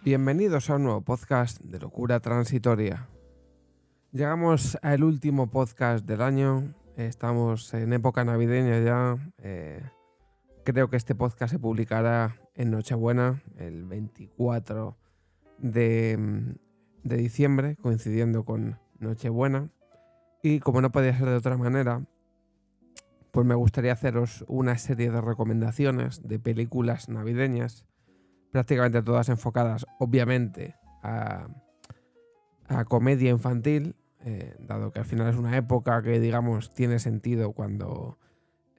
Bienvenidos a un nuevo podcast de Locura Transitoria. Llegamos al último podcast del año, estamos en época navideña ya. Creo que este podcast se publicará en Nochebuena, el 24 de diciembre, coincidiendo con Nochebuena. Y como no podía ser de otra manera, pues me gustaría haceros una serie de recomendaciones de películas navideñas, prácticamente todas enfocadas obviamente a comedia infantil, dado que al final es una época que, digamos, tiene sentido cuando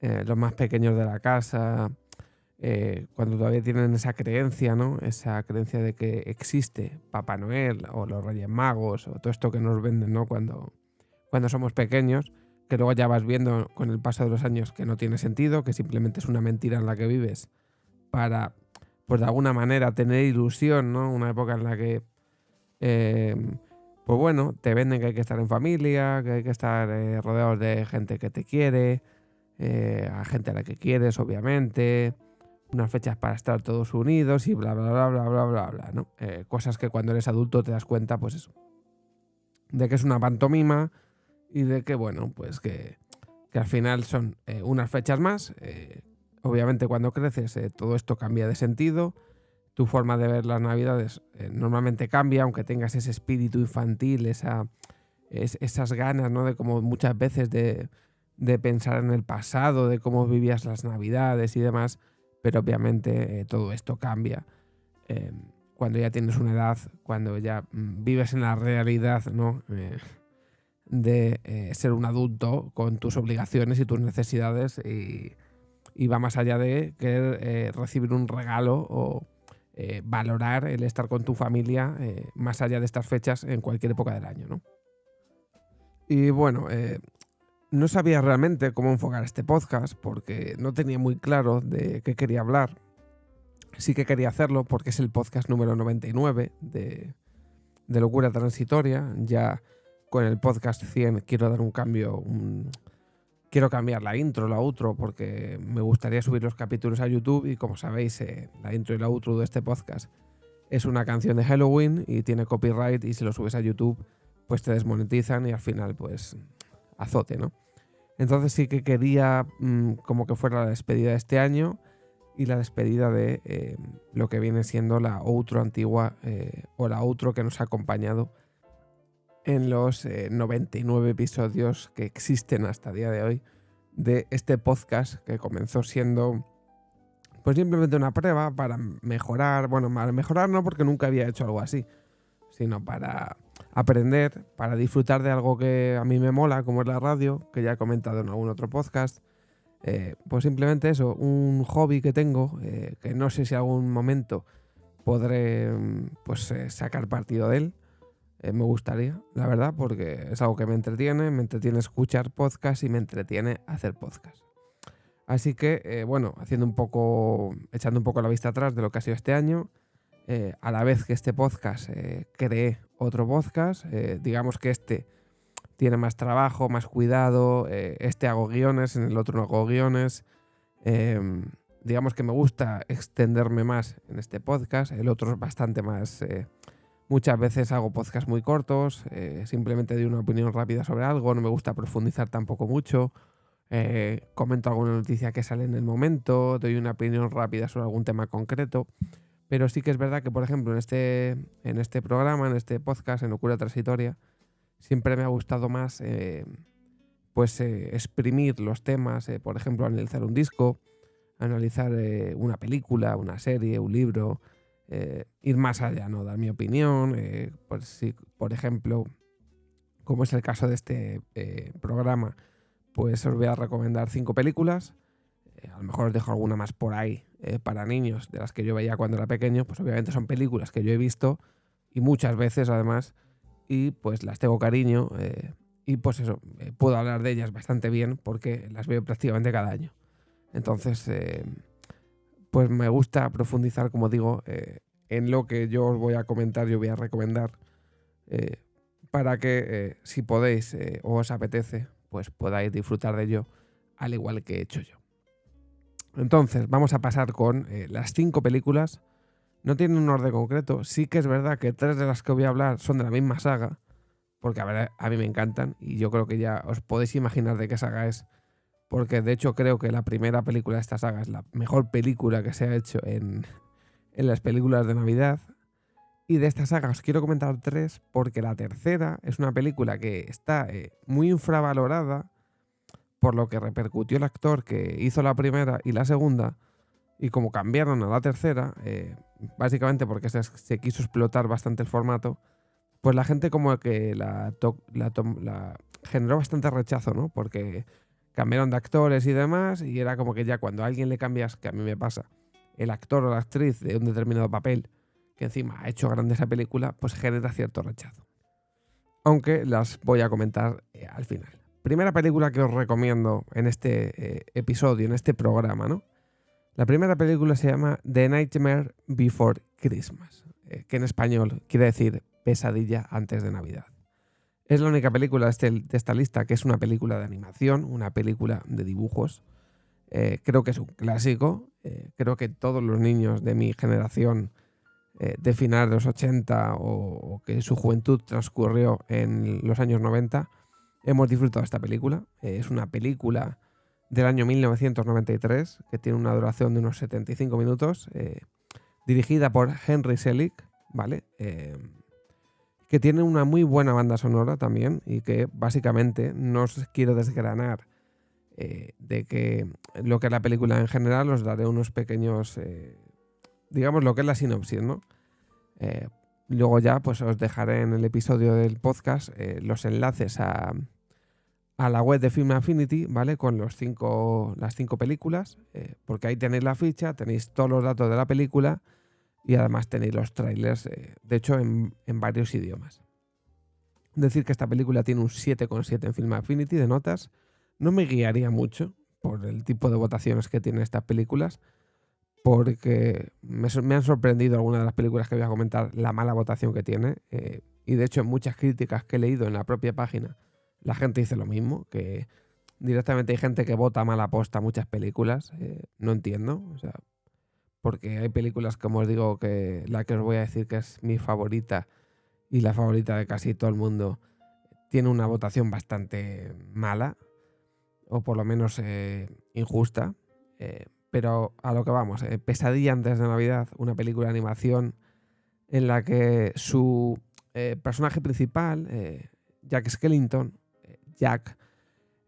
los más pequeños de la casa, cuando todavía tienen esa creencia, ¿no? Esa creencia de que existe Papá Noel o los Reyes Magos o todo esto que nos venden, ¿no? Cuando somos pequeños, que luego ya vas viendo con el paso de los años que no tiene sentido, que simplemente es una mentira en la que vives para, pues de alguna manera, tener ilusión, ¿no? Una época en la que, pues bueno, te venden que hay que estar en familia, que hay que estar rodeados de gente que te quiere, a gente a la que quieres, obviamente, unas fechas para estar todos unidos y bla, bla, bla, bla, bla, bla, bla, ¿no? Cosas que cuando eres adulto te das cuenta, pues eso, de que es una pantomima y de que, bueno, pues que al final son unas fechas más. Obviamente cuando creces todo esto cambia de sentido, tu forma de ver las navidades normalmente cambia, aunque tengas ese espíritu infantil, esas ganas, ¿no? De como muchas veces de pensar en el pasado, de cómo vivías las navidades y demás, pero obviamente todo esto cambia cuando ya tienes una edad, cuando ya vives en la realidad, ¿no? De ser un adulto con tus obligaciones y tus necesidades y va más allá de querer recibir un regalo o valorar el estar con tu familia más allá de estas fechas en cualquier época del año, ¿no? Y bueno, no sabía realmente cómo enfocar este podcast porque no tenía muy claro de qué quería hablar. Sí que quería hacerlo porque es el podcast número 99 de Locura Transitoria. Ya con el podcast 100 quiero dar un cambio, quiero cambiar la intro, la outro, porque me gustaría subir los capítulos a YouTube y como sabéis, la intro y la outro de este podcast es una canción de Halloween y tiene copyright y si lo subes a YouTube pues te desmonetizan y al final pues azote, ¿no? Entonces sí que quería como que fuera la despedida de este año y la despedida de lo que viene siendo la outro antigua o la outro que nos ha acompañado en los 99 episodios que existen hasta el día de hoy de este podcast, que comenzó siendo pues simplemente una prueba para mejorar, bueno, para mejorar no porque nunca había hecho algo así, sino para aprender, para disfrutar de algo que a mí me mola, como es la radio, que ya he comentado en algún otro podcast. Pues simplemente eso, un hobby que tengo, que no sé si algún momento podré pues sacar partido de él. Me gustaría, la verdad, porque es algo que me entretiene escuchar podcast y me entretiene hacer podcast. Así que, bueno, echando un poco la vista atrás de lo que ha sido este año, a la vez que este podcast creé otro podcast, digamos que este tiene más trabajo, más cuidado, este hago guiones, en el otro no hago guiones, digamos que me gusta extenderme más en este podcast, el otro es bastante más... Muchas veces hago podcasts muy cortos, simplemente doy una opinión rápida sobre algo, no me gusta profundizar tampoco mucho, comento alguna noticia que sale en el momento, doy una opinión rápida sobre algún tema concreto, pero sí que es verdad que, por ejemplo, en este programa, en este podcast, en Locura Transitoria, siempre me ha gustado más exprimir los temas, por ejemplo, analizar un disco, analizar una película, una serie, un libro... ir más allá, ¿no? Dar mi opinión, pues si, por ejemplo, como es el caso de este programa, pues os voy a recomendar 5 películas, a lo mejor os dejo alguna más por ahí para niños, de las que yo veía cuando era pequeño, pues obviamente son películas que yo he visto y muchas veces además, y pues las tengo cariño y pues eso, puedo hablar de ellas bastante bien porque las veo prácticamente cada año. Entonces... pues me gusta profundizar, como digo, en lo que yo os voy a comentar, yo voy a recomendar, para que si podéis o os apetece, pues podáis disfrutar de ello al igual que he hecho yo. Entonces, vamos a pasar con las 5 películas No tienen un orden concreto. Sí que es verdad que 3 de las que voy a hablar son de la misma saga, porque a mí me encantan y yo creo que ya os podéis imaginar de qué saga es, porque de hecho creo que la primera película de esta saga es la mejor película que se ha hecho en las películas de Navidad. Y de esta saga os quiero comentar 3 porque la tercera es una película que está muy infravalorada por lo que repercutió el actor que hizo la primera y la segunda, y como cambiaron a la tercera, básicamente porque se quiso explotar bastante el formato, pues la gente como que la generó bastante rechazo, ¿no? Porque cambiaron de actores y demás, y era como que ya cuando a alguien le cambias, que a mí me pasa, el actor o la actriz de un determinado papel, que encima ha hecho grande esa película, pues genera cierto rechazo. Aunque las voy a comentar al final. Primera película que os recomiendo en este episodio, en este programa, ¿no? La primera película se llama The Nightmare Before Christmas, que en español quiere decir Pesadilla antes de Navidad. Es la única película de esta lista que es una película de animación, una película de dibujos. Creo que es un clásico. Creo que todos los niños de mi generación de finales de los 80 o que su juventud transcurrió en los años 90 hemos disfrutado de esta película. Es una película del año 1993 que tiene una duración de unos 75 minutos, dirigida por Henry Selick, ¿vale? Que tiene una muy buena banda sonora también y que básicamente no os quiero desgranar de que lo que es la película en general, os daré unos pequeños, digamos lo que es la sinopsis, ¿no? Luego ya pues os dejaré en el episodio del podcast los enlaces a la web de Film Affinity, ¿vale? Con las 5 películas, porque ahí tenéis la ficha, tenéis todos los datos de la película y además tenéis los trailers, de hecho en varios idiomas. Decir que esta película tiene un 7,7 en Film Affinity de notas. No me guiaría mucho por el tipo de votaciones que tienen estas películas, porque me han sorprendido algunas de las películas que voy a comentar, la mala votación que tiene, y de hecho en muchas críticas que he leído en la propia página la gente dice lo mismo, que directamente hay gente que vota mala posta muchas películas. No entiendo, o sea, porque hay películas, como os digo, que la que os voy a decir que es mi favorita y la favorita de casi todo el mundo, tiene una votación bastante mala, o por lo menos injusta. Pero a lo que vamos, Pesadilla antes de Navidad, una película de animación en la que su personaje principal, Jack Skellington, Jack,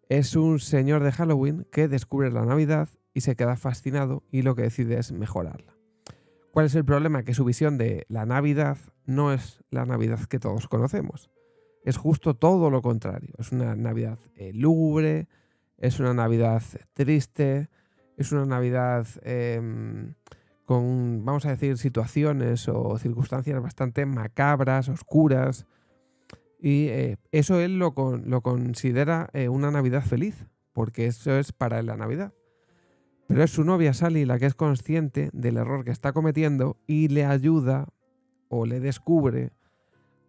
es un señor de Halloween que descubre la Navidad y se queda fascinado y lo que decide es mejorarla. ¿Cuál es el problema? Que su visión de la Navidad no es la Navidad que todos conocemos. Es justo todo lo contrario. Es una Navidad lúgubre, es una Navidad triste, es una Navidad con, vamos a decir, situaciones o circunstancias bastante macabras, oscuras. Y eso él lo considera una Navidad feliz, porque eso es para él la Navidad. Pero es su novia Sally la que es consciente del error que está cometiendo y le ayuda o le descubre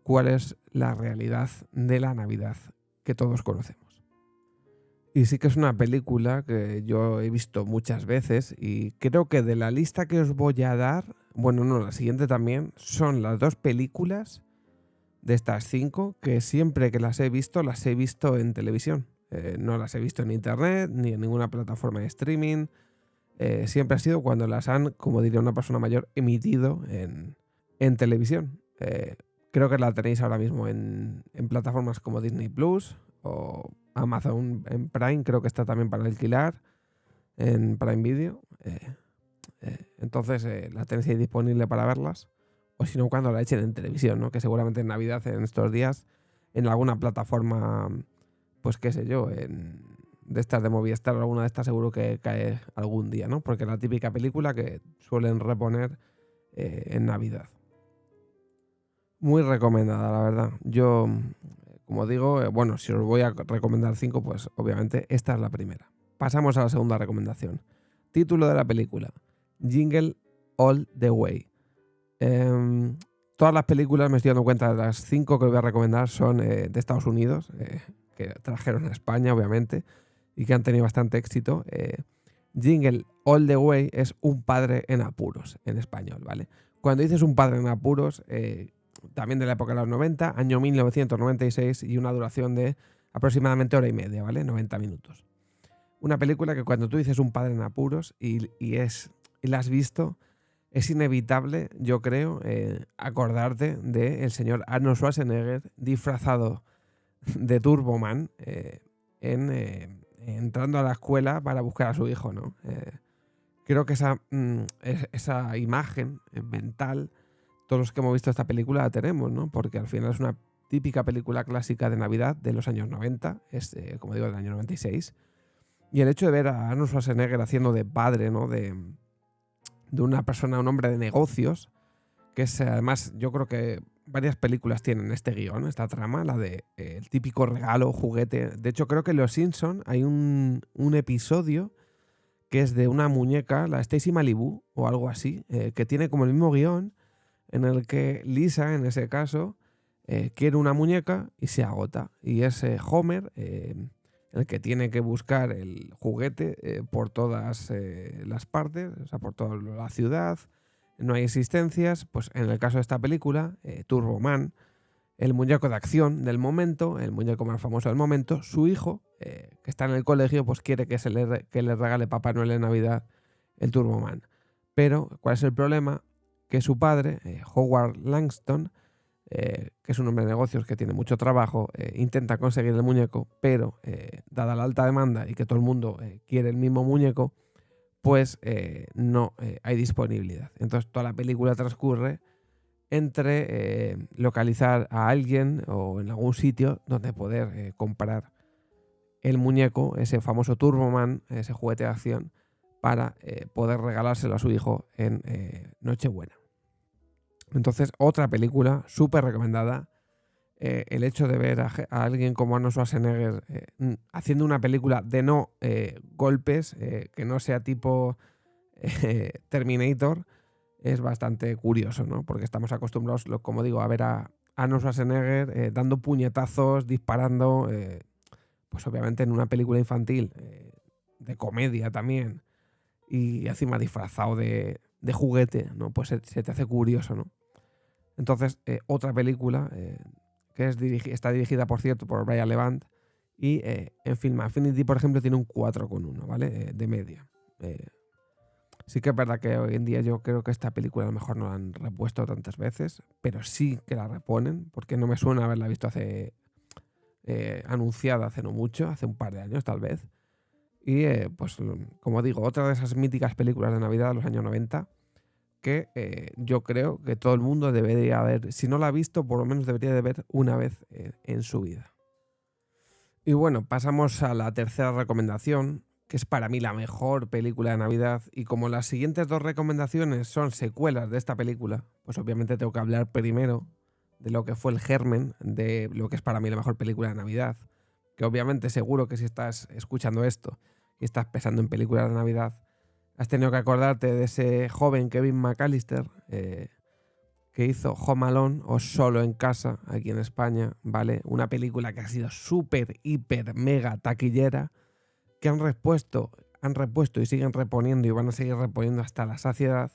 cuál es la realidad de la Navidad que todos conocemos. Y sí que es una película que yo he visto muchas veces y creo que de la lista que os voy a dar, bueno, no, la siguiente también, son las 2 películas de estas 5 que siempre que las he visto en televisión. No las he visto en internet ni en ninguna plataforma de streaming. Siempre ha sido cuando las han, como diría una persona mayor, emitido en televisión. Creo que la tenéis ahora mismo en plataformas como Disney Plus o Amazon en Prime, creo que está también para alquilar en Prime Video. Entonces la tenéis ahí disponible para verlas. O si no, cuando la echen en televisión, ¿no? Que seguramente en Navidad, en estos días, en alguna plataforma, pues qué sé yo, de estas de Movistar o alguna de estas seguro que cae algún día, ¿no? Porque es la típica película que suelen reponer en Navidad. Muy recomendada, la verdad. Yo, como digo, bueno, si os voy a recomendar 5, pues obviamente esta es la primera. Pasamos a la segunda recomendación. Título de la película: Jingle All the Way. Todas las películas, me estoy dando cuenta de las 5 que os voy a recomendar, son de Estados Unidos, que trajeron a España, obviamente, y que han tenido bastante éxito. Jingle All the Way es un padre en apuros en español, ¿vale? cuando dices un padre en apuros, también de la época de los 90, año 1996 y una duración de aproximadamente hora y media, ¿vale? 90 minutos. Una película que cuando tú dices un padre en apuros y la has visto, es inevitable, yo creo, acordarte del señor Arnold Schwarzenegger disfrazado de Turboman entrando a la escuela para buscar a su hijo, ¿no? Creo que esa imagen mental, todos los que hemos visto esta película la tenemos, ¿no? Porque al final es una típica película clásica de Navidad de los años 90, es, como digo, del año 96. Y el hecho de ver a Arnold Schwarzenegger haciendo de padre, ¿no? De una persona, un hombre de negocios, que es además, yo creo que varias películas tienen este guión, esta trama, la de el típico regalo, juguete. De hecho, creo que en Los Simpson hay un episodio que es de una muñeca, la Stacy Malibu o algo así, que tiene como el mismo guión, en el que Lisa, en ese caso, quiere una muñeca y se agota. Y es Homer el que tiene que buscar el juguete por todas las partes, o sea, por toda la ciudad. No hay existencias. Pues en el caso de esta película, Turboman, el muñeco de acción del momento, el muñeco más famoso del momento, su hijo, que está en el colegio, pues quiere que le regale Papá Noel en Navidad el Turboman. Pero, ¿cuál es el problema? Que su padre, Howard Langston, que es un hombre de negocios que tiene mucho trabajo, intenta conseguir el muñeco, pero dada la alta demanda y que todo el mundo quiere el mismo muñeco, pues no hay disponibilidad. Entonces toda la película transcurre entre localizar a alguien o en algún sitio donde poder comprar el muñeco, ese famoso Turboman, ese juguete de acción, para poder regalárselo a su hijo en Nochebuena. Entonces, otra película súper recomendada. El hecho de ver a alguien como Arnold Schwarzenegger haciendo una película de no golpes, que no sea tipo Terminator, es bastante curioso, ¿no? Porque estamos acostumbrados, como digo, a ver a Arnold Schwarzenegger dando puñetazos, disparando, pues obviamente en una película infantil, de comedia también, y encima disfrazado de juguete, ¿no? Pues se te hace curioso, ¿no? Entonces, otra película que está dirigida, por cierto, por Brian Levant, y en Film Affinity, por ejemplo, tiene un 4,1, ¿vale? De media. Sí que es verdad que hoy en día yo creo que esta película a lo mejor no la han repuesto tantas veces, pero sí que la reponen, porque no me suena haberla visto anunciada hace no mucho, hace un par de años tal vez. Y pues como digo, otra de esas míticas películas de Navidad de los años 90 que yo creo que todo el mundo debería ver, si no la ha visto, por lo menos debería de ver una vez en su vida. Y bueno, pasamos a la tercera recomendación, que es para mí la mejor película de Navidad, y como las siguientes dos recomendaciones son secuelas de esta película, pues obviamente tengo que hablar primero de lo que fue el germen de lo que es para mí la mejor película de Navidad, que obviamente seguro que si estás escuchando esto y estás pensando en películas de Navidad, has tenido que acordarte de ese joven Kevin McAllister que hizo Home Alone o Solo en Casa aquí en España, ¿vale? Una película que ha sido súper, hiper, mega taquillera, que han repuesto y siguen reponiendo y van a seguir reponiendo hasta la saciedad,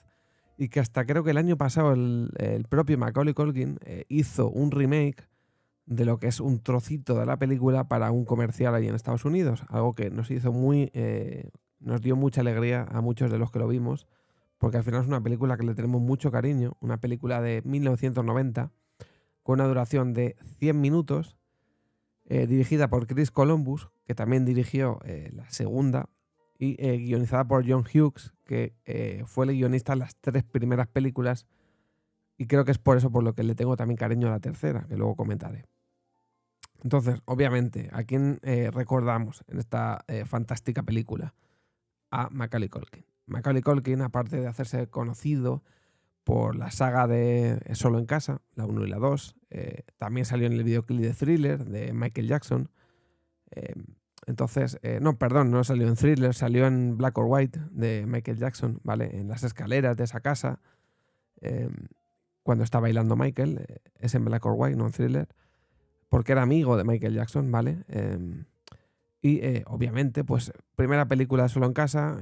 y que hasta creo que el año pasado el propio Macaulay Culkin hizo un remake de lo que es un trocito de la película para un comercial allí en Estados Unidos, algo que nos hizo nos dio mucha alegría a muchos de los que lo vimos, porque al final es una película que le tenemos mucho cariño, una película de 1990 con una duración de 100 minutos, dirigida por Chris Columbus, que también dirigió la segunda, y guionizada por John Hughes, que fue el guionista de las 3 primeras películas, y creo que es por eso por lo que le tengo también cariño a la tercera, que luego comentaré. Entonces, obviamente, ¿a quién recordamos en esta fantástica película? A Macaulay Culkin. Macaulay Culkin, aparte de hacerse conocido por la saga de Solo en Casa, la 1 y la 2, también salió en el videoclip de Thriller de Michael Jackson. No salió en Thriller, salió en Black or White de Michael Jackson, ¿vale? En las escaleras de esa casa, cuando está bailando Michael, es en Black or White, no en Thriller, porque era amigo de Michael Jackson, ¿vale? Obviamente, pues primera película de Solo en Casa,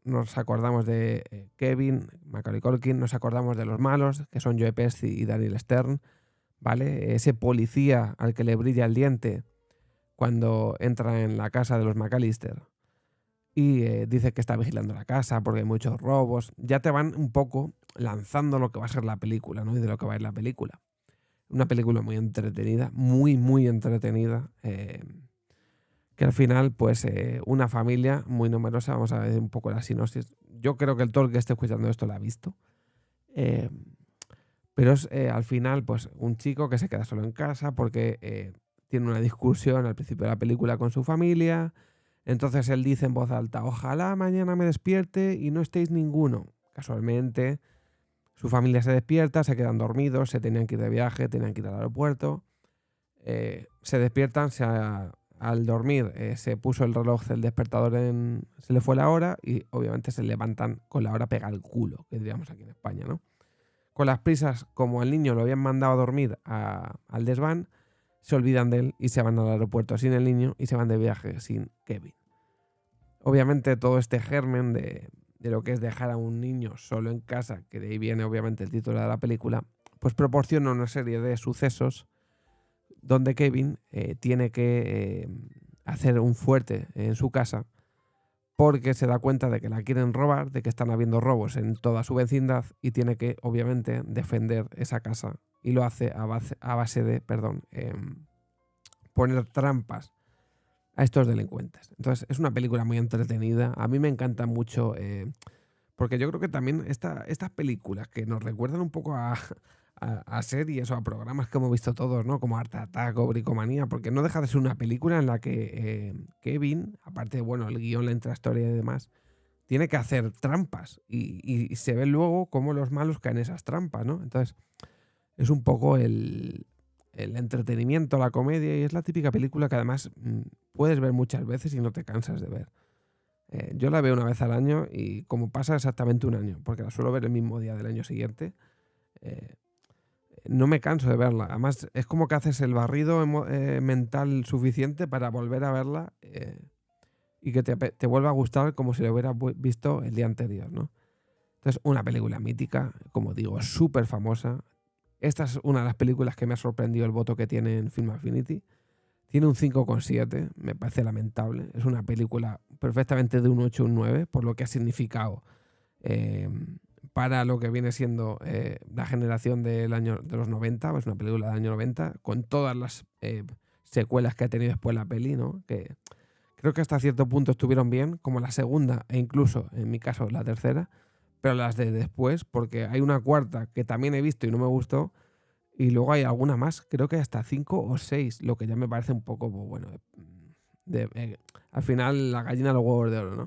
nos acordamos de Kevin, Macaulay Culkin, nos acordamos de los malos, que son Joe Pesci y Daniel Stern, ¿vale? Ese policía al que le brilla el diente cuando entra en la casa de los McAllister y dice que está vigilando la casa porque hay muchos robos. Ya te van un poco lanzando lo que va a ser la película, ¿no? Y de lo que va a ir la película. Una película muy entretenida, muy, muy entretenida. Que al final, pues, una familia muy numerosa, vamos a ver un poco la sinopsis. Yo creo que todo el que esté escuchando esto la ha visto. Eh, pero es al final, pues, un chico que se queda solo en casa porque tiene una discusión al principio de la película con su familia. Entonces él dice en voz alta, ojalá mañana me despierte y no estéis ninguno. Casualmente, su familia se despierta, se quedan dormidos, se tenían que ir de viaje, tenían que ir al aeropuerto. Se despiertan, al dormir se puso el reloj del despertador se le fue la hora y obviamente se levantan con la hora pega al culo, que diríamos aquí en España, ¿no? Con las prisas, como al niño lo habían mandado a dormir al desván, se olvidan de él y se van al aeropuerto sin el niño y se van de viaje sin Kevin. Obviamente todo este germen de lo que es dejar a un niño solo en casa, que de ahí viene obviamente el título de la película, pues proporciona una serie de sucesos donde Kevin tiene que hacer un fuerte en su casa porque se da cuenta de que la quieren robar, de que están habiendo robos en toda su vecindad y tiene que, obviamente, defender esa casa. Y lo hace a base de, poner trampas a estos delincuentes. Entonces, es una película muy entretenida. A mí me encanta mucho, porque yo creo que también estas películas que nos recuerdan un poco a series o a programas que hemos visto todos, ¿no? Como Art Attack o Bricomanía, porque no deja de ser una película en la que Kevin, aparte de, bueno, el guión, la intrahistoria y demás, tiene que hacer trampas y se ve luego cómo los malos caen en esas trampas, ¿no? Entonces, es un poco el entretenimiento, la comedia, y es la típica película que además puedes ver muchas veces y no te cansas de ver. Yo la veo una vez al año y como pasa exactamente un año, porque la suelo ver el mismo día del año siguiente, eh, no me canso de verla. Además, es como que haces el barrido mental suficiente para volver a verla y que te vuelva a gustar como si lo hubieras visto el día anterior, ¿no? Entonces, una película mítica, como digo, súper famosa. Esta es una de las películas que me ha sorprendido el voto que tiene en Film Affinity. Tiene un 5,7, me parece lamentable. Es una película perfectamente de un 8 o un 9, por lo que ha significado para lo que viene siendo la generación de los 90, es una película del año 90, con todas las secuelas que ha tenido después la peli, ¿no? Que creo que hasta cierto punto estuvieron bien, como la segunda e incluso, en mi caso, la tercera, pero las de después, porque hay una cuarta que también he visto y no me gustó, y luego hay alguna más, creo que hasta 5 o 6, lo que ya me parece un poco, pues, bueno, al final la gallina los huevos de oro, ¿no?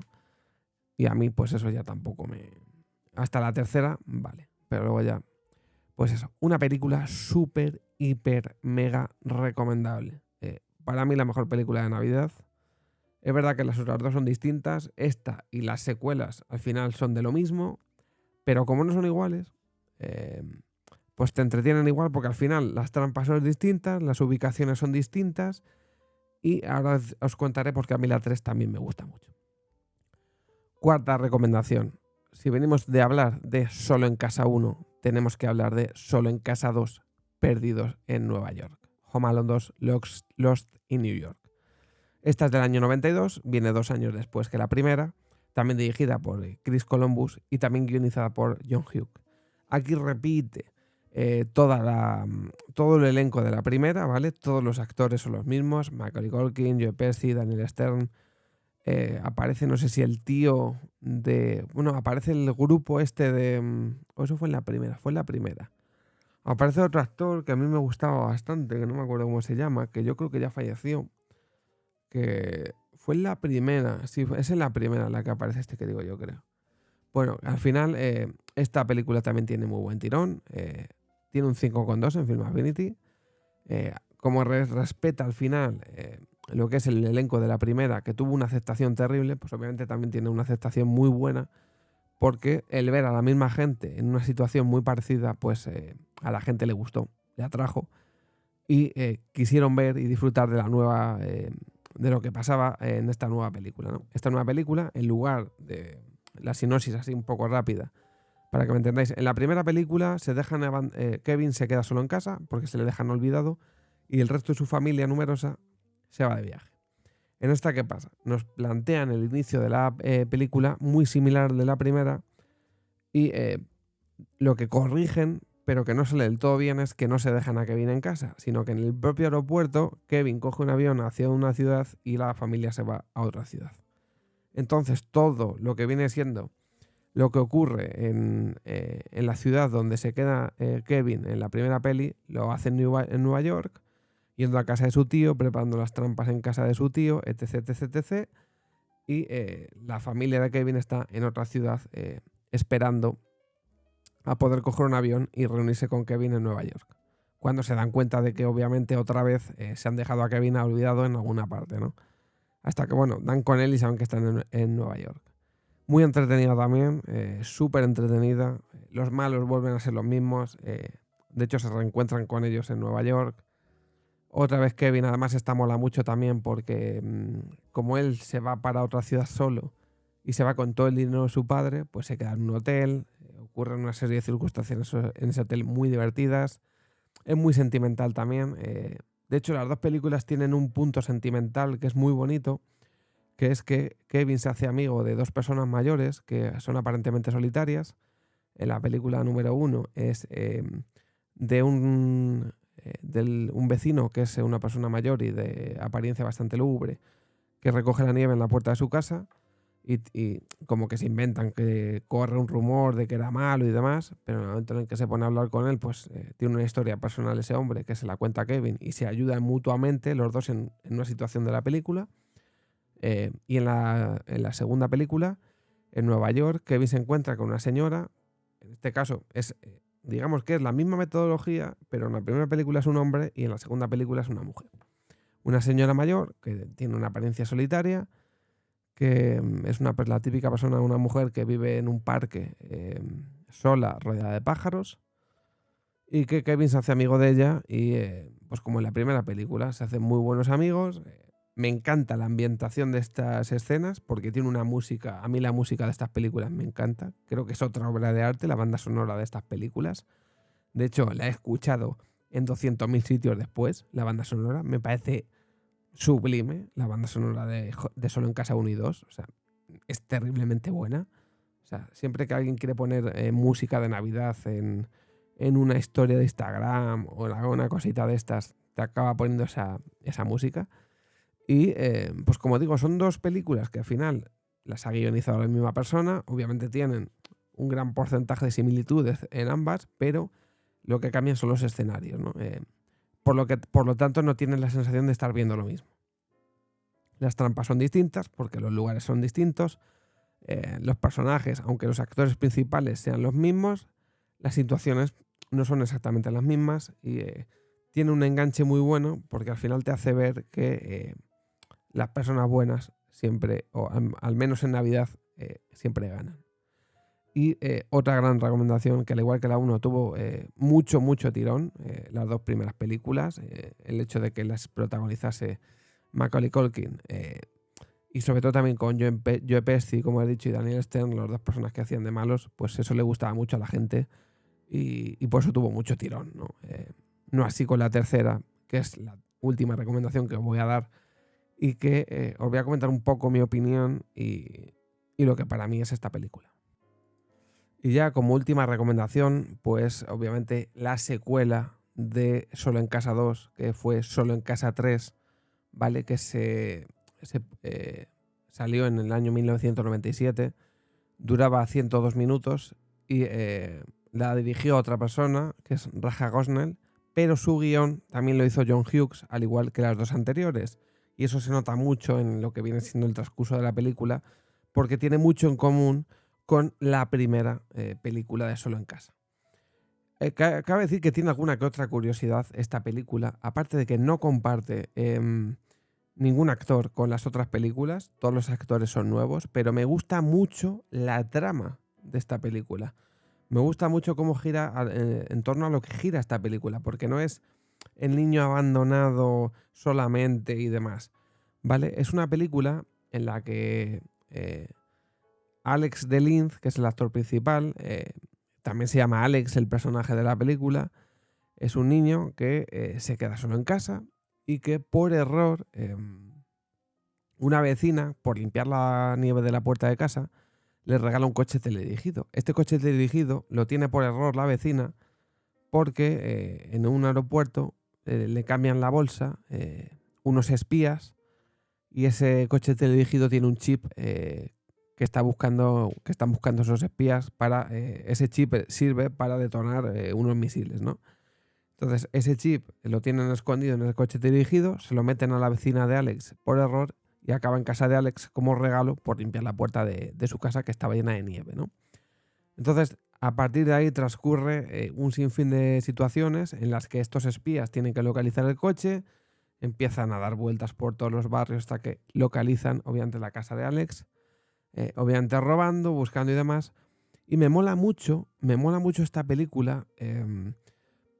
Y a mí, pues eso ya tampoco me... Hasta la tercera, vale, pero luego ya... Pues eso, una película súper, hiper, mega recomendable. Para mí la mejor película de Navidad. Es verdad que las otras dos son distintas, esta y las secuelas al final son de lo mismo, pero como no son iguales, pues te entretienen igual porque al final las trampas son distintas, las ubicaciones son distintas y ahora os contaré porque a mí la 3 también me gusta mucho. Cuarta recomendación. Si venimos de hablar de Solo en Casa 1, tenemos que hablar de Solo en Casa 2, Perdidos en Nueva York. Home Alone 2, Lost in New York. Esta es del año 92, viene 2 años después que la primera, también dirigida por Chris Columbus y también guionizada por John Hughes. Aquí repite todo el elenco de la primera, ¿vale? Todos los actores son los mismos, Macaulay Culkin, Joe Pesci, Daniel Stern. Aparece, no sé si el tío de... Bueno, aparece el grupo este de... O eso fue en la primera. Aparece otro actor que a mí me gustaba bastante, que no me acuerdo cómo se llama, que yo creo que ya falleció. Que fue en la primera, sí, es en la primera en la que aparece este que digo yo, creo. Bueno, al final esta película también tiene muy buen tirón. Tiene un 5,2 en Film Affinity. Como respeta al final lo que es el elenco de la primera, que tuvo una aceptación terrible, pues obviamente también tiene una aceptación muy buena, porque el ver a la misma gente en una situación muy parecida, pues a la gente le gustó, le atrajo, y quisieron ver y disfrutar de la nueva, de lo que pasaba en esta nueva película, ¿no? Esta nueva película, en lugar la sinopsis así un poco rápida, para que me entendáis. En la primera película Kevin se queda solo en casa porque se le dejan olvidado y el resto de su familia numerosa se va de viaje. En esta, ¿qué pasa? Nos plantean el inicio de la película muy similar al de la primera y lo que corrigen, pero que no sale del todo bien, es que no se dejan a Kevin en casa, sino que en el propio aeropuerto Kevin coge un avión hacia una ciudad y la familia se va a otra ciudad. Entonces todo lo que viene siendo lo que ocurre en la ciudad donde se queda Kevin en la primera peli, lo hace en Nueva York, yendo a casa de su tío, preparando las trampas en casa de su tío, etc, etc, etc. Y la familia de Kevin está en otra ciudad esperando a poder coger un avión y reunirse con Kevin en Nueva York. Cuando se dan cuenta de que obviamente otra vez se han dejado a Kevin olvidado en alguna parte, ¿no? Hasta que, bueno, dan con él y saben que están en Nueva York. Muy entretenida también, súper entretenida. Los malos vuelven a ser los mismos. De hecho, se reencuentran con ellos en Nueva York. Otra vez Kevin, además, esta mola mucho también porque como él se va para otra ciudad solo y se va con todo el dinero de su padre, pues se queda en un hotel. Ocurren una serie de circunstancias en ese hotel muy divertidas. Es muy sentimental también. De hecho, las dos películas tienen un punto sentimental que es muy bonito, que es que Kevin se hace amigo de dos personas mayores que son aparentemente solitarias. En la película número 1 es de un vecino que es una persona mayor y de apariencia bastante lúgubre, que recoge la nieve en la puerta de su casa y como que se inventan que corre un rumor de que era malo y demás, pero en el momento en el que se pone a hablar con él, pues tiene una historia personal ese hombre que se la cuenta a Kevin y se ayudan mutuamente los dos en una situación de la película. Y en la segunda película, en Nueva York, Kevin se encuentra con una señora. En este caso, digamos que es la misma metodología, pero en la primera película es un hombre y en la segunda película es una mujer. Una señora mayor que tiene una apariencia solitaria, que es la típica persona, una mujer que vive en un parque sola, rodeada de pájaros, y que Kevin se hace amigo de ella y, pues como en la primera película, se hacen muy buenos amigos. Me encanta la ambientación de estas escenas porque tiene una música, a mí la música de estas películas me encanta. Creo que es otra obra de arte, la banda sonora de estas películas. De hecho, la he escuchado en 200.000 sitios después, la banda sonora. Me parece sublime la banda sonora de Solo en Casa 1 y 2. O sea, es terriblemente buena. O sea, siempre que alguien quiere poner música de Navidad en una historia de Instagram o alguna cosita de estas, te acaba poniendo esa música. Y pues como digo, son dos películas que al final las ha guionizado la misma persona. Obviamente tienen un gran porcentaje de similitudes en ambas, pero lo que cambian son los escenarios, ¿no? Por lo tanto, no tienes la sensación de estar viendo lo mismo. Las trampas son distintas porque los lugares son distintos. Los personajes, aunque los actores principales sean los mismos, las situaciones no son exactamente las mismas y tiene un enganche muy bueno porque al final te hace ver que las personas buenas siempre, o al menos en Navidad, siempre ganan. Y otra gran recomendación, que al igual que la 1 tuvo mucho tirón, las dos primeras películas, el hecho de que las protagonizase Macaulay Culkin y sobre todo también con Joe Pesci, como he dicho, y Daniel Stern, las dos personas que hacían de malos, pues eso le gustaba mucho a la gente y por eso tuvo mucho tirón, ¿no? No así con la tercera, que es la última recomendación que os voy a dar y que os voy a comentar un poco mi opinión y lo que para mí es esta película. Y ya como última recomendación, pues obviamente la secuela de Solo en Casa 2, que fue Solo en Casa 3, ¿vale? Que salió en el año 1997, duraba 102 minutos y la dirigió otra persona, que es Raja Gosnell, pero su guión también lo hizo John Hughes, al igual que las dos anteriores. Y eso se nota mucho en lo que viene siendo el transcurso de la película, porque tiene mucho en común con la primera película de Solo en Casa. Cabe decir que tiene alguna que otra curiosidad esta película, aparte de que no comparte ningún actor con las otras películas, todos los actores son nuevos, pero me gusta mucho la trama de esta película. Me gusta mucho cómo gira en torno a lo que gira esta película, porque no es el niño abandonado solamente y demás, ¿vale? Es una película en la que Alex de Linz, que es el actor principal, también se llama Alex, el personaje de la película, es un niño que se queda solo en casa y que por error una vecina, por limpiar la nieve de la puerta de casa, le regala un coche teledirigido. Este coche teledirigido lo tiene por error la vecina porque en un aeropuerto le cambian la bolsa unos espías y ese coche teledirigido tiene un chip que están buscando esos espías para ese chip sirve para detonar unos misiles, ¿no? Entonces, ese chip lo tienen escondido en el coche dirigido, se lo meten a la vecina de Alex por error y acaba en casa de Alex como regalo por limpiar la puerta de su casa que estaba llena de nieve, ¿no? Entonces, a partir de ahí transcurre un sinfín de situaciones en las que estos espías tienen que localizar el coche, empiezan a dar vueltas por todos los barrios hasta que localizan, obviamente, la casa de Alex, obviamente robando, buscando y demás. Y me mola mucho esta película.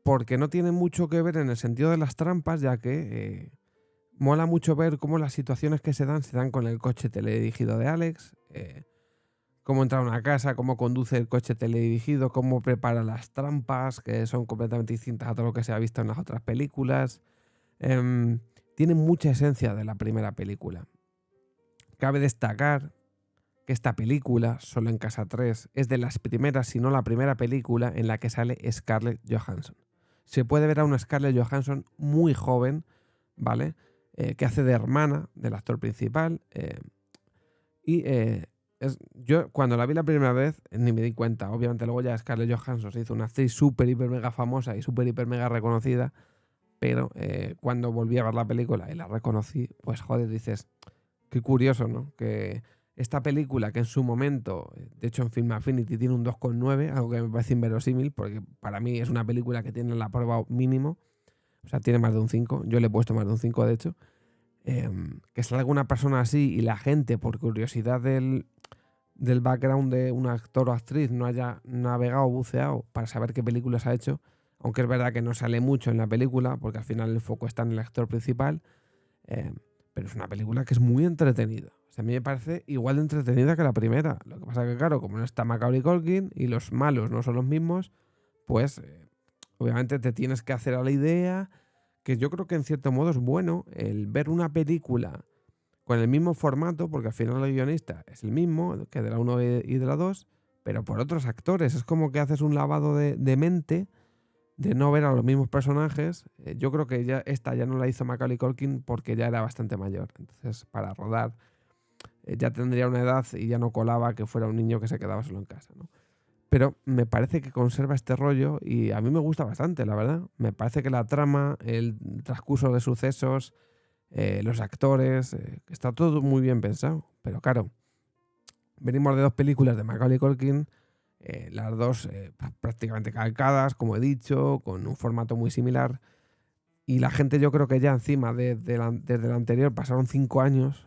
Porque no tiene mucho que ver en el sentido de las trampas, ya que mola mucho ver cómo las situaciones que se dan con el coche teledirigido de Alex, cómo entra a una casa, cómo conduce el coche teledirigido, cómo prepara las trampas, que son completamente distintas a todo lo que se ha visto en las otras películas. Tiene mucha esencia de la primera película. Cabe destacar que esta película, Solo en Casa 3, es de las primeras, si no la primera película en la que sale Scarlett Johansson. Se puede ver a una Scarlett Johansson muy joven, ¿vale? Que hace de hermana del actor principal. Yo cuando la vi la primera vez ni me di cuenta. Obviamente luego ya Scarlett Johansson se hizo una actriz súper, hiper, mega famosa y súper, hiper, mega reconocida. Pero cuando volví a ver la película y la reconocí, pues joder, dices, qué curioso, ¿no? Que esta película que en su momento, de hecho en Film Affinity tiene un 2,9, algo que me parece inverosímil, porque para mí es una película que tiene la prueba mínimo, o sea, tiene más de un 5, yo le he puesto más de un 5 de hecho, que salga una persona así y la gente, por curiosidad del background de un actor o actriz, no haya navegado o buceado para saber qué películas ha hecho, aunque es verdad que no sale mucho en la película, porque al final el foco está en el actor principal, eh, pero es una película que es muy entretenida. O sea, a mí me parece igual de entretenida que la primera. Lo que pasa que, claro, como no está Macaulay Culkin y los malos no son los mismos, pues obviamente te tienes que hacer a la idea, que yo creo que en cierto modo es bueno el ver una película con el mismo formato, porque al final el guionista es el mismo que de la 1 y de la 2, pero por otros actores. Es como que haces un lavado de mente de no ver a los mismos personajes. Yo creo que ya esta ya no la hizo Macaulay Culkin porque ya era bastante mayor. Entonces, para rodar, ya tendría una edad y ya no colaba que fuera un niño que se quedaba solo en casa, ¿no? Pero me parece que conserva este rollo y a mí me gusta bastante, la verdad. Me parece que la trama, el transcurso de sucesos, los actores, está todo muy bien pensado. Pero claro, venimos de dos películas de Macaulay Culkin, las dos prácticamente calcadas, como he dicho, con un formato muy similar. Y la gente yo creo que ya encima desde la anterior pasaron 5 años,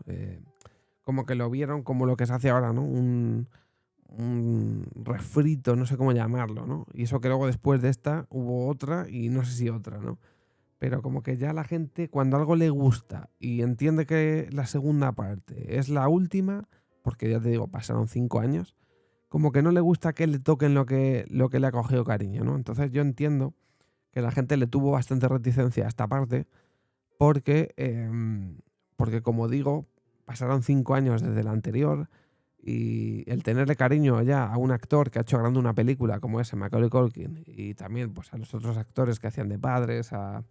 como que lo vieron como lo que se hace ahora, ¿no? Un refrito, no sé cómo llamarlo, ¿no? Y eso que luego después de esta hubo otra y no sé si otra, ¿no? Pero como que ya la gente, cuando algo le gusta y entiende que la segunda parte es la última, porque ya te digo, pasaron 5 años, como que no le gusta que le toquen lo que le ha cogido cariño, ¿no? Entonces yo entiendo que la gente le tuvo bastante reticencia a esta parte porque, porque como digo, pasaron 5 años desde la anterior y el tenerle cariño ya a un actor que ha hecho grande una película como ese, Macaulay Culkin, y también pues, a los otros actores que hacían de padres, a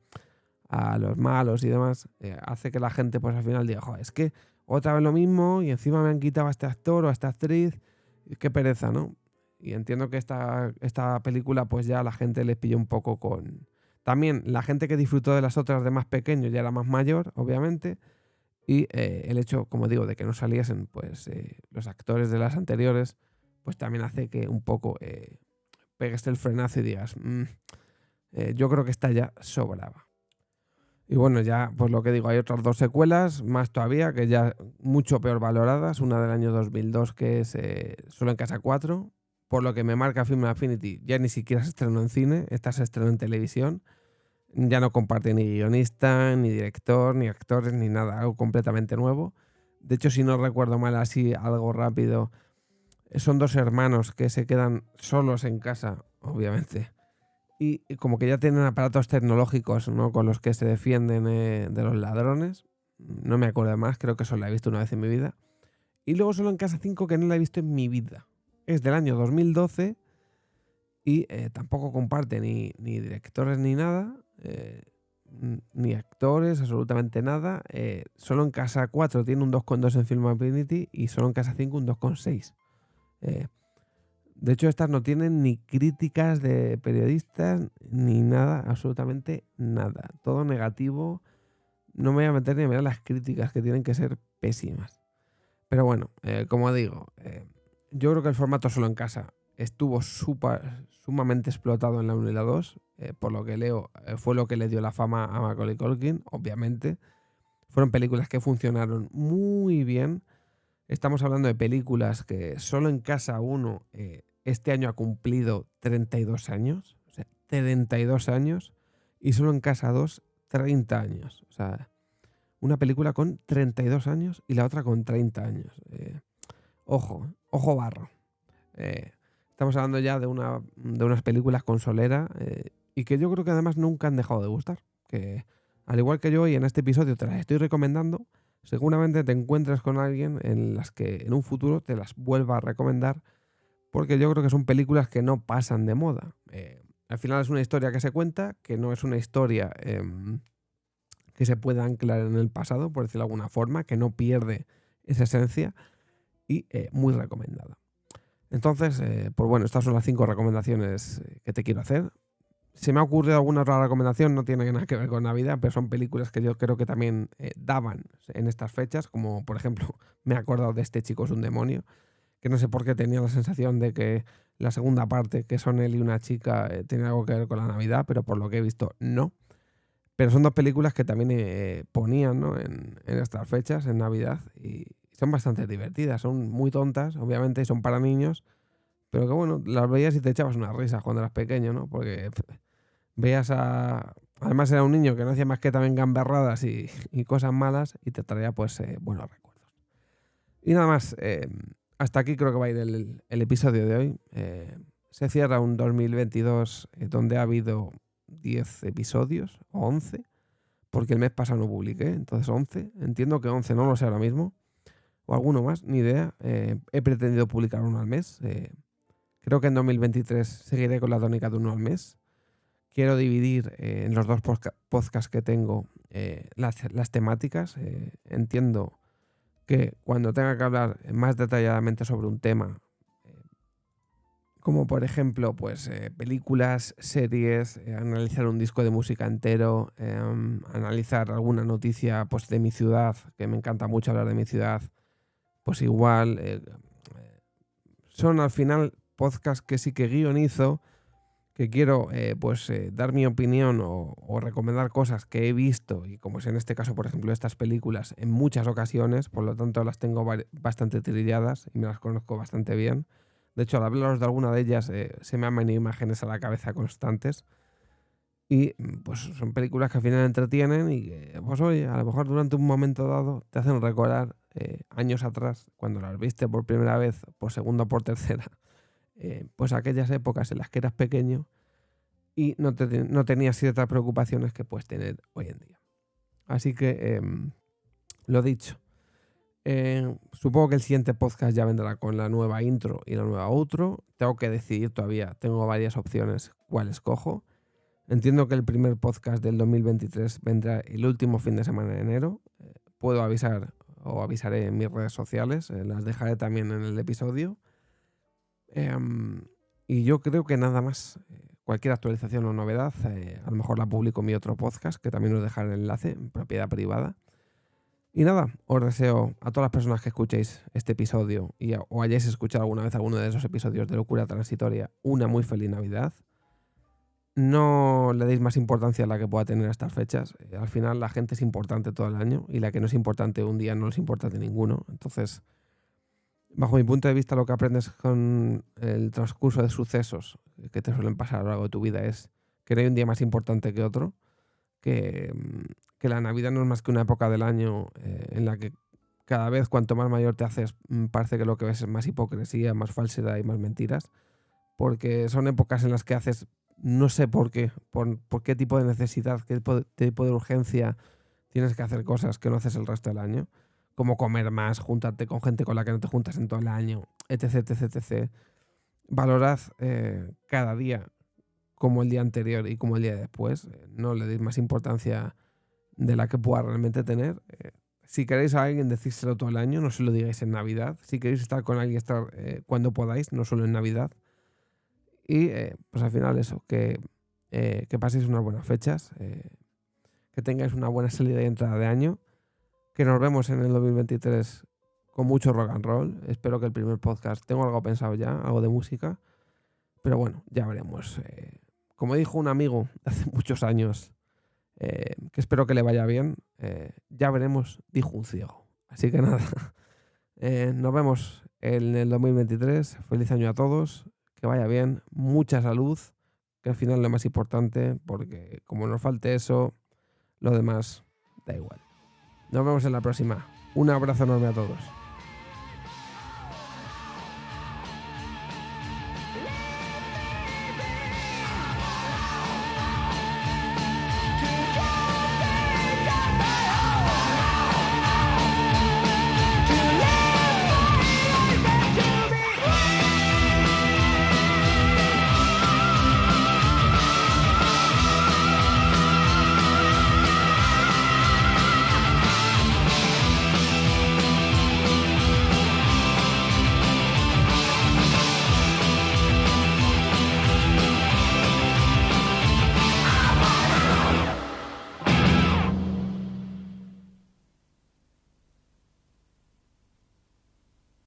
los malos y demás, hace que la gente pues al final diga, joder, es que otra vez lo mismo y encima me han quitado a este actor o a esta actriz, qué pereza, ¿no? Y entiendo que esta película pues ya a la gente les pilló un poco con... También la gente que disfrutó de las otras de más pequeño ya era más mayor, obviamente, y el hecho, como digo, de que no saliesen pues los actores de las anteriores, pues también hace que un poco pegues el frenazo y digas, yo creo que esta ya sobraba. Y bueno, ya pues lo que digo, hay otras dos secuelas, más todavía, que ya mucho peor valoradas. Una del año 2002 que es Solo en Casa 4, por lo que me marca Film Affinity, ya ni siquiera se estrenó en cine, esta se estrenó en televisión. Ya no comparte ni guionista, ni director, ni actores, ni nada, algo completamente nuevo. De hecho, si no recuerdo mal así, algo rápido, Son dos hermanos que se quedan solos en casa, obviamente. Y como que ya tienen aparatos tecnológicos, ¿no?, con los que se defienden de los ladrones. No me acuerdo más, creo que solo la he visto una vez en mi vida. Y luego Solo en Casa 5, que no la he visto en mi vida. Es del año 2012 y tampoco comparte ni directores ni nada, ni actores, absolutamente nada. Solo en Casa 4 tiene un 2,2 en Film Affinity y Solo en Casa 5 un 2,6. De hecho, estas no tienen ni críticas de periodistas ni nada, absolutamente nada. Todo negativo. No me voy a meter ni a mirar las críticas, que tienen que ser pésimas. Pero bueno, como digo, yo creo que el formato Solo en Casa estuvo sumamente explotado en la 1 y la 2. Por lo que leo, fue lo que le dio la fama a Macaulay Culkin, obviamente. Fueron películas que funcionaron muy bien. Estamos hablando de películas que Solo en Casa 1 este año ha cumplido 32 años. O sea, 32 años. Y Solo en Casa 2, 30 años. O sea, una película con 32 años y la otra con 30 años. Ojo barro. Estamos hablando ya de unas películas con solera y que yo creo que además nunca han dejado de gustar. Que al igual que yo hoy en este episodio te las estoy recomendando, seguramente te encuentres con alguien en las que en un futuro te las vuelva a recomendar, porque yo creo que son películas que no pasan de moda. Al final es una historia que se cuenta, que no es una historia que se pueda anclar en el pasado, por decirlo de alguna forma, que no pierde esa esencia y muy recomendada. Entonces, pues bueno, estas son las 5 recomendaciones que te quiero hacer. Se me ha ocurrido alguna otra recomendación, no tiene nada que ver con Navidad, pero son películas que yo creo que también daban en estas fechas, como por ejemplo, me he acordado de Este chico es un demonio, que no sé por qué tenía la sensación de que la segunda parte, que son él y una chica, tiene algo que ver con la Navidad, pero por lo que he visto, no. Pero son dos películas que también ponían, ¿no?, en estas fechas, en Navidad, y son bastante divertidas. Son muy tontas, obviamente, y son para niños, pero que bueno, las veías y te echabas una risa cuando eras pequeño, ¿no? Porque veías a... Además era un niño que no hacía más que también gamberradas y cosas malas y te traía pues buenos recuerdos. Y nada más, hasta aquí creo que va a ir el episodio de hoy. Se cierra un 2022 donde ha habido 10 episodios o 11, porque el mes pasado no publiqué, entonces 11. Entiendo que 11, no lo sé ahora mismo, o alguno más, ni idea. He pretendido publicar uno al mes. Creo que en 2023 seguiré con la tónica de uno al mes. Quiero dividir en los dos podcasts que tengo las temáticas. Entiendo que cuando tenga que hablar más detalladamente sobre un tema, como por ejemplo pues películas, series, analizar un disco de música entero, analizar alguna noticia pues de mi ciudad, que me encanta mucho hablar de mi ciudad, pues igual son al final podcasts que sí que guionizo, que quiero dar mi opinión o recomendar cosas que he visto, y como es en este caso, por ejemplo, estas películas, en muchas ocasiones, por lo tanto las tengo bastante trilladas y me las conozco bastante bien. De hecho, al hablaros de alguna de ellas, se me han venido imágenes a la cabeza constantes. Y pues son películas que al final entretienen y que, pues oye, a lo mejor durante un momento dado te hacen recordar años atrás, cuando las viste por primera vez, por segunda o por tercera, pues aquellas épocas en las que eras pequeño y no tenías ciertas preocupaciones que puedes tener hoy en día. Así que, lo dicho, supongo que el siguiente podcast ya vendrá con la nueva intro y la nueva outro. Tengo que decidir todavía, tengo varias opciones cuál escojo. Entiendo que el primer podcast del 2023 vendrá el último fin de semana de enero. Puedo avisar o avisaré en mis redes sociales, las dejaré también en el episodio. Y yo creo que nada más. Cualquier actualización o novedad, a lo mejor la publico en mi otro podcast, que también os dejaré el enlace en propiedad privada. Y nada, os deseo a todas las personas que escuchéis este episodio o hayáis escuchado alguna vez alguno de esos episodios de Locura Transitoria, una muy feliz Navidad. No le deis más importancia a la que pueda tener a estas fechas. Al final la gente es importante todo el año y la que no es importante un día no es importante ninguno. Entonces, bajo mi punto de vista, lo que aprendes con el transcurso de sucesos que te suelen pasar a lo largo de tu vida es que no hay un día más importante que otro, que la Navidad no es más que una época del año en la que cada vez cuanto más mayor te haces, parece que lo que ves es más hipocresía, más falsedad y más mentiras, porque son épocas en las que haces, no sé por qué, por qué tipo de necesidad, qué tipo de urgencia tienes que hacer cosas que no haces el resto del año, como comer más, juntarte con gente con la que no te juntas en todo el año, etc, etc, etc. Valorad cada día como el día anterior y como el día después. No le deis más importancia de la que pueda realmente tener. Si queréis a alguien, decírselo todo el año, no se lo digáis en Navidad. Si queréis estar con alguien, estar cuando podáis, no solo en Navidad. Y pues al final eso, que paséis unas buenas fechas, que tengáis una buena salida y entrada de año, que nos vemos en el 2023 con mucho rock and roll. Espero que el primer podcast, tengo algo pensado ya, algo de música, pero bueno, ya veremos. Como dijo un amigo hace muchos años, que espero que le vaya bien, ya veremos, dijo un ciego. Así que nada, nos vemos en el 2023. Feliz año a todos, que vaya bien, mucha salud, que al final es lo más importante, porque como nos falte eso, lo demás da igual. Nos vemos en la próxima. Un abrazo enorme a todos.